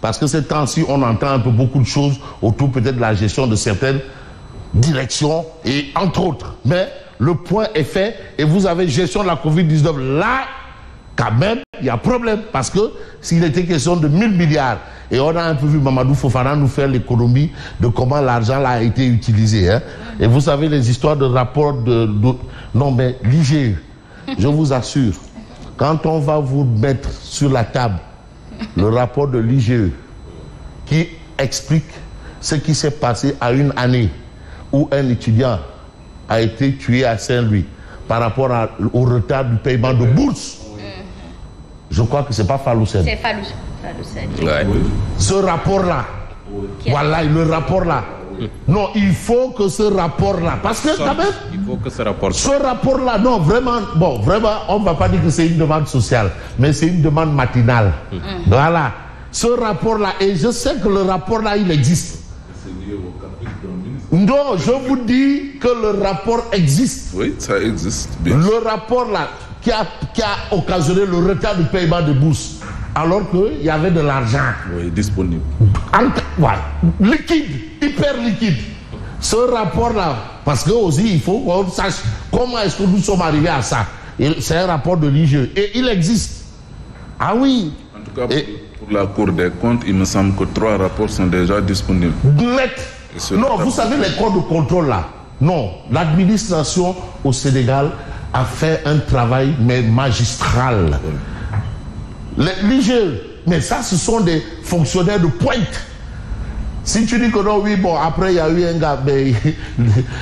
Parce que ces temps-ci, on entend un peu beaucoup de choses autour peut-être de la gestion de certaines directions et entre autres. Mais le point est fait et vous avez gestion de la Covid-19. Là, quand même, il y a problème. Parce que s'il était question de 1000 milliards, et on a un peu vu Mamadou Fofana nous faire l'économie de comment l'argent là a été utilisé. Hein. Et vous savez les histoires de rapports de... Non mais l'IGE, je vous assure, quand on va vous mettre sur la table le rapport de l'IGE qui explique ce qui s'est passé à une année où un étudiant a été tué à Saint-Louis par rapport au retard du paiement de bourse. Je crois que c'est pas Faloussen. C'est Faloussen. Ouais. Ce rapport-là, voilà le rapport-là. Non, il faut que ce rapport-là, parce que quand même, il faut que ce rapport-là, non, vraiment, bon, vraiment, on ne va pas dire que c'est une demande sociale, mais c'est une demande matinale. Voilà. Ce rapport-là, et je sais que le rapport-là, il existe. Non, je vous dis que le rapport existe. Oui, ça existe. Bien. Le rapport-là, qui a occasionné le retard du paiement de bourse, alors qu'il y avait de l'argent. Oui, disponible. Ouais, liquide, hyper liquide. Ce rapport-là, parce que aussi, il faut qu'on sache comment est-ce que nous sommes arrivés à ça. C'est un rapport de l'IGE. Et il existe. Ah oui. En tout cas, pour la Cour des comptes, il me semble que 3 rapports sont déjà disponibles. Non, vous savez les corps de contrôle là. Non, l'administration au Sénégal a fait un travail mais magistral. L'IGE, mais ça ce sont des fonctionnaires de pointe. Si tu dis que non, oui, bon, après il y a eu un gars, mais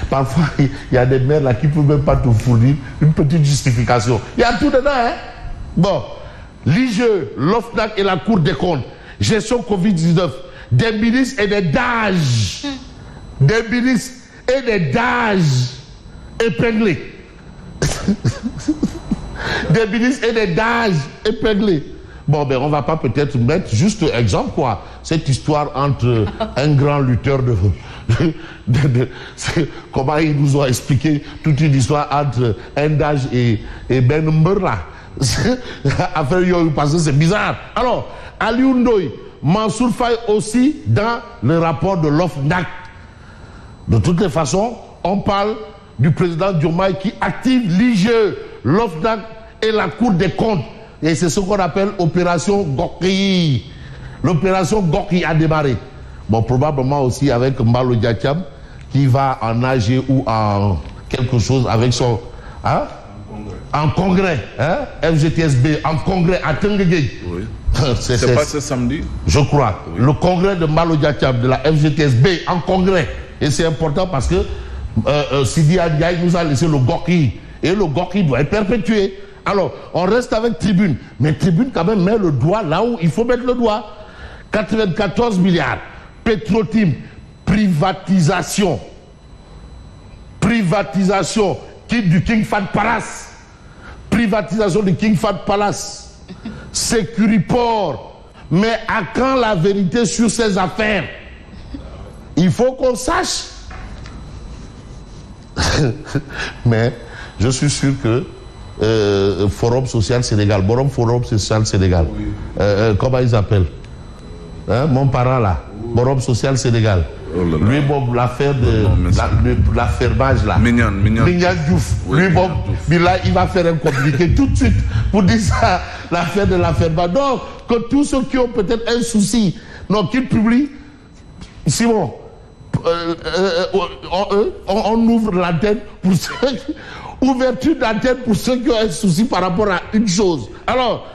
parfois il y a des maires là qui ne peuvent même pas te fournir une petite justification. Il y a tout dedans, hein. Bon, l'IGE, l'OFNAC et la Cour des comptes, gestion Covid-19, des ministres et des DAGE. Des ministres et des DAGE épinglés. Des ministres et des DAGE épinglés. Bon, ben, on va pas peut-être mettre juste exemple, quoi. Cette histoire entre un grand lutteur comment ils nous ont expliqué toute une histoire entre un DAGE et Ben Mberla. Parce que c'est bizarre. Alors, Aliou Ndoye, Mansour Faye aussi dans le rapport de l'OFNAC. De toutes les façons, on parle du président Diomaye qui active l'IGE, l'OFNAC et la Cour des comptes. Et c'est ce qu'on appelle opération Gorki. L'opération Gorki a démarré. Bon, probablement aussi avec Mbalo Diacham qui va en AG ou en quelque chose avec son... Hein? En congrès, hein? FGTSB, en congrès à Tenguegui. Oui. C'est pas ce samedi? Je crois. Oui. Le congrès de Mbalo Diacham de la FGTSB en congrès. Et c'est important parce que Sidi Ndiaye nous a laissé le Gorki. Et le Gorki doit être perpétué. Alors, on reste avec Tribune. Mais Tribune, quand même, met le doigt là où il faut mettre le doigt. 94 milliards. Petrotim. Privatisation. Privatisation. Du King Fahd Palace. Privatisation du King Fahd Palace. Sécuriport. Mais à quand la vérité sur ces affaires? Il faut qu'on sache. Mais je suis sûr que Forum Social Sénégal, Forum Social Sénégal, oui. Comment ils appellent, hein, mon parent là, Forum Social Sénégal, lui bon l'affaire de l'affermage là, Mignan Diouf, oui, lui bon là il va faire un communiqué tout de suite pour dire ça, l'affaire de l'affermage. Donc que tous ceux qui ont peut-être un souci, non, qu'ils publient. Simon, on ouvre l'antenne pour ceux qui... Ouverture d'antenne pour ceux qui ont un souci par rapport à une chose. Alors,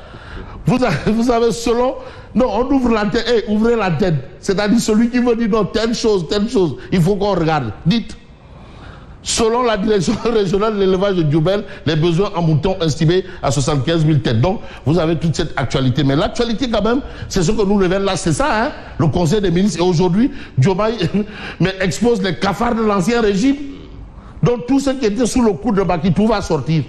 vous avez selon... Non, on ouvre l'antenne. Hey, ouvrez l'antenne. C'est-à-dire celui qui veut dire non, telle chose, il faut qu'on regarde. Dites. Selon la direction régionale de l'élevage de Diourbel, les besoins en moutons estimés à 75 000 têtes. Donc, vous avez toute cette actualité. Mais l'actualité, quand même, c'est ce que nous révèle là. C'est ça, hein, le Conseil des ministres. Et aujourd'hui, Diomaye expose les cafards de l'ancien régime. Donc, tout ce qui était sous le coup de Baki, tout va sortir.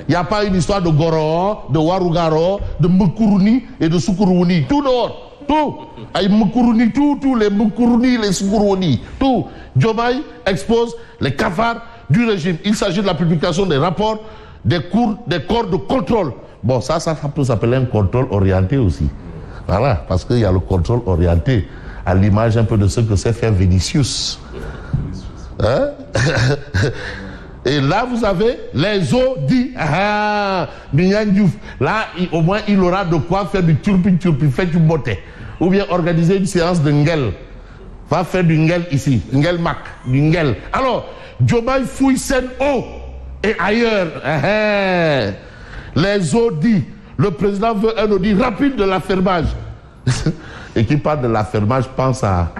Il n'y a pas une histoire de Goro, de Warugaro, de Moukouruni et de Soukouruni. Tout dehors. Tout. Aïe Moukouruni, tous les Moukouruni, les Soukouruni. Tout. Diomaye expose les cafards du régime. Il s'agit de la publication des rapports, des corps de contrôle. Bon, ça peut s'appeler un contrôle orienté aussi. Voilà, parce qu'il y a le contrôle orienté, à l'image un peu de ce que sait faire Vinicius. Hein? Et là, vous avez les audits. Là, au moins, il aura de quoi faire du turpi, faire du moté. Ou bien organiser une séance de ngel. Va faire du ngel ici. Ngel Mac, du ngel. Alors, Diomaye fouille Sen'Eau et ailleurs. Les audits. Le président veut un audit rapide de l'affermage. Et qui parle de l'affermage pense à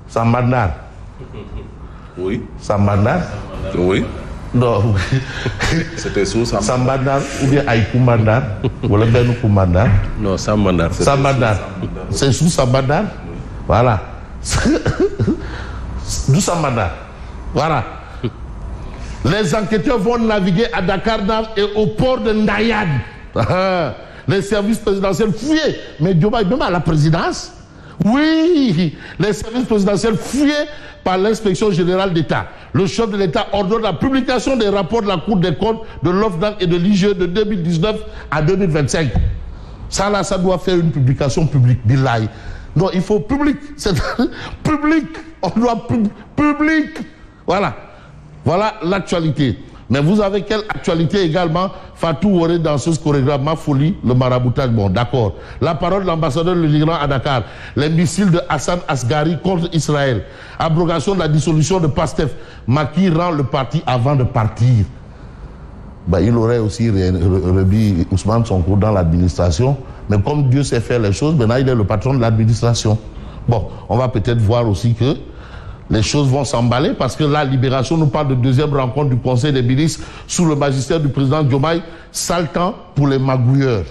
Sambandar. Oui. Sambandar? Oui. Non. C'était sous Sambandar ou bien Aïkoumandar ou le Benoukoumandar? Non, Sambandar. Sambandar. C'est sous Sambandar? Voilà. D'où Sambandar? Voilà. Les enquêteurs vont naviguer à Dakar et au port de Ndayane. Les services présidentiels fouillés. Mais Diomaye, même à la présidence, oui, les services présidentiels fouillés par l'inspection générale d'État. Le chef de l'État ordonne la publication des rapports de la Cour des comptes, de l'OFNAC et de l'IGE de 2019 à 2025. Ça là, ça doit faire une publication publique, billahi. Non, il faut public. C'est public. On doit public. Voilà. Voilà l'actualité. Mais vous avez quelle actualité également? Fatou Waré, danseuse, chorégraphe, ma folie, le maraboutage. Bon, d'accord. La parole de l'ambassadeur de l'Iran à Dakar. Les missiles de Hassan Asghari contre Israël. Abrogation de la dissolution de PASTEF. Macky rend le parti avant de partir. Ben, il aurait aussi remis Ousmane Sonko dans l'administration. Mais comme Dieu sait faire les choses, maintenant il est le patron de l'administration. Bon, on va peut-être voir aussi que les choses vont s'emballer parce que la Libération nous parle de deuxième rencontre du Conseil des ministres sous le magistère du président Diomaye. Sale temps pour les magouilleurs.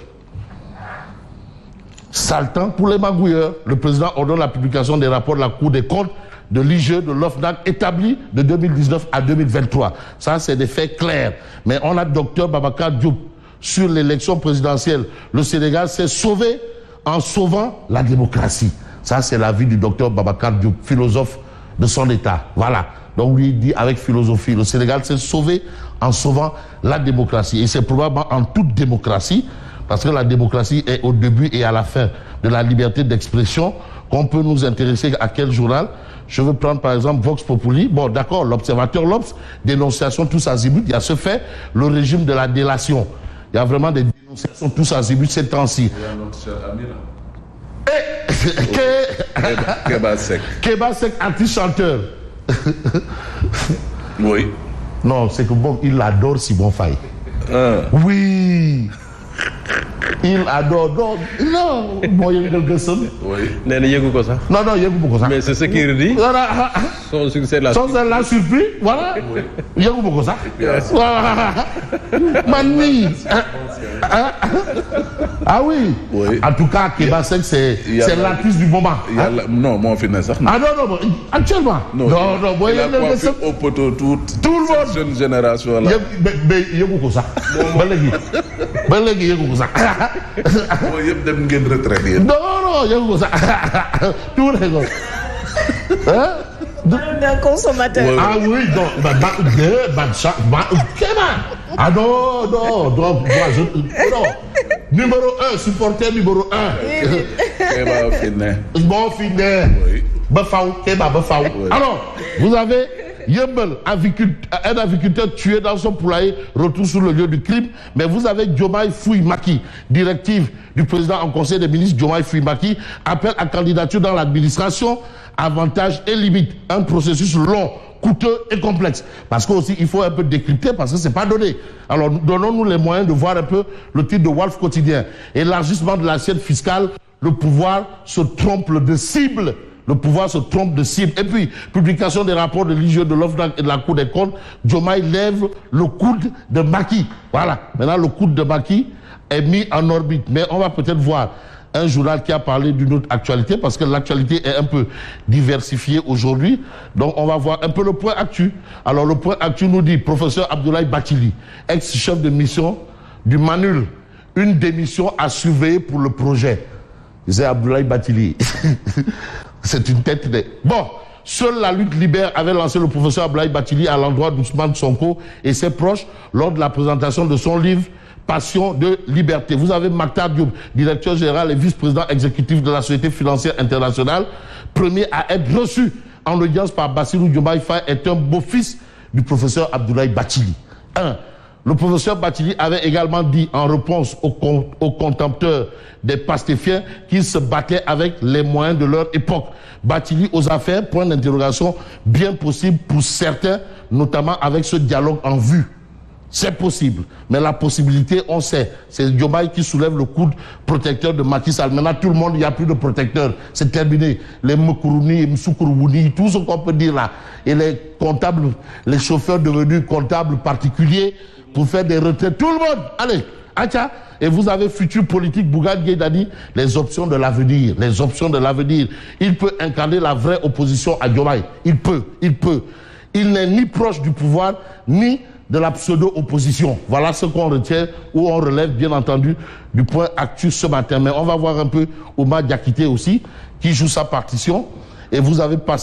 Sale temps pour les magouilleurs. Le président ordonne la publication des rapports de la Cour des comptes, de l'IGE, de l'OFNAC établis de 2019 à 2023. Ça, c'est des faits clairs. Mais on a Dr Babacar Diop sur l'élection présidentielle. Le Sénégal s'est sauvé en sauvant la démocratie. Ça, c'est l'avis du Dr Babacar Diop, philosophe de son État. Voilà. Donc lui dit avec philosophie, le Sénégal s'est sauvé en sauvant la démocratie. Et c'est probablement en toute démocratie, parce que la démocratie est au début et à la fin de la liberté d'expression, qu'on peut nous intéresser à quel journal. Je veux prendre par exemple Vox Populi. Bon, d'accord, l'Observateur, l'Obs, dénonciation tous azimuts. Il y a ce fait, le régime de la délation. Il y a vraiment des dénonciations tous azimuts ces temps-ci. Kéba Sek. Kéba Sek, artiste-chanteur. Oui. Non, c'est que bon, il adore Simon Faye. Oui. Il adore. Non. Bon, il y a quelque chose. Oui. Non, il y a beaucoup ça. Non, il y a beaucoup ça. Mais c'est ce qu'il dit. Voilà. Son succès l'a surpris. Voilà. Il y a beaucoup ça. Voilà. Mani. Ah oui. En tout cas, Kéba Sek, c'est l'artiste du moment. Non, moi, on finit ça. Ah non, actuellement. Non, il a coiffé au poteau toute cette jeune génération là. Mais il y a beaucoup ça. Il y a beaucoup ça. Non, il y a beaucoup ça. Tout le monde. Un consommateur. Ah oui, donc, ah non. Numéro 1, supporter numéro 1. Kéba Finet. Bon Finet. Oui. Kéba. Alors, vous avez Yembel, un agriculteur tué dans son poulailler, retour sur le lieu du crime. Mais vous avez Diomaye Fouye Macky, directive du président en conseil des ministres, Diomaye Fouye Macky, appel à candidature dans l'administration, avantages et limites. Un processus long, coûteux et complexe. Parce qu'aussi, il faut un peu décrypter parce que c'est pas donné. Alors, donnons-nous les moyens de voir un peu le titre de Wolf Quotidien. Élargissement de l'assiette fiscale, le pouvoir se trompe de cible. Le pouvoir se trompe de cible. Et puis, publication des rapports de l'IGE, de l'OFNAC et de la Cour des comptes, Diomaye lève le coude de Macky. Voilà. Maintenant, le coude de Macky est mis en orbite. Mais on va peut-être voir un journal qui a parlé d'une autre actualité, parce que l'actualité est un peu diversifiée aujourd'hui. Donc, on va voir un peu le point actu. Alors, le point actu nous dit, professeur Abdoulaye Bathily, ex-chef de mission du MANUL, une démission à surveiller pour le projet. C'est Abdoulaye Bathily. C'est une tête de... Bon, seule la lutte libère avait lancé le professeur Abdoulaye Bathily à l'endroit d'Ousmane Sonko et ses proches lors de la présentation de son livre passion de liberté. Vous avez Maktar Diop, directeur général et vice-président exécutif de la Société financière internationale, premier à être reçu en audience par Bassirou Diomaye Faye, est un beau-fils du professeur Abdoulaye Bathily. Le professeur Bathily avait également dit en réponse aux contempteurs des pastéfiens qu'ils se battaient avec les moyens de leur époque. Bathily aux affaires, point d'interrogation, bien possible pour certains, notamment avec ce dialogue en vue. C'est possible, mais la possibilité, on sait, c'est Diomaye qui soulève le coude protecteur de Macky Sall. Maintenant, tout le monde, il n'y a plus de protecteurs, c'est terminé. Les Mokourouni, Msoukourwouni, tout ce qu'on peut dire là. Et les comptables, les chauffeurs devenus comptables particuliers pour faire des retraites, tout le monde, allez, acha. Et vous avez futur politique, Bougane Gueye Dany, les options de l'avenir, les options de l'avenir. Il peut incarner la vraie opposition à Diomaye. Il peut. Il n'est ni proche du pouvoir, ni de la pseudo-opposition. Voilà ce qu'on retient, ou on relève bien entendu du point actu ce matin. Mais on va voir un peu Oumar Diakité aussi, qui joue sa partition. Et vous avez passé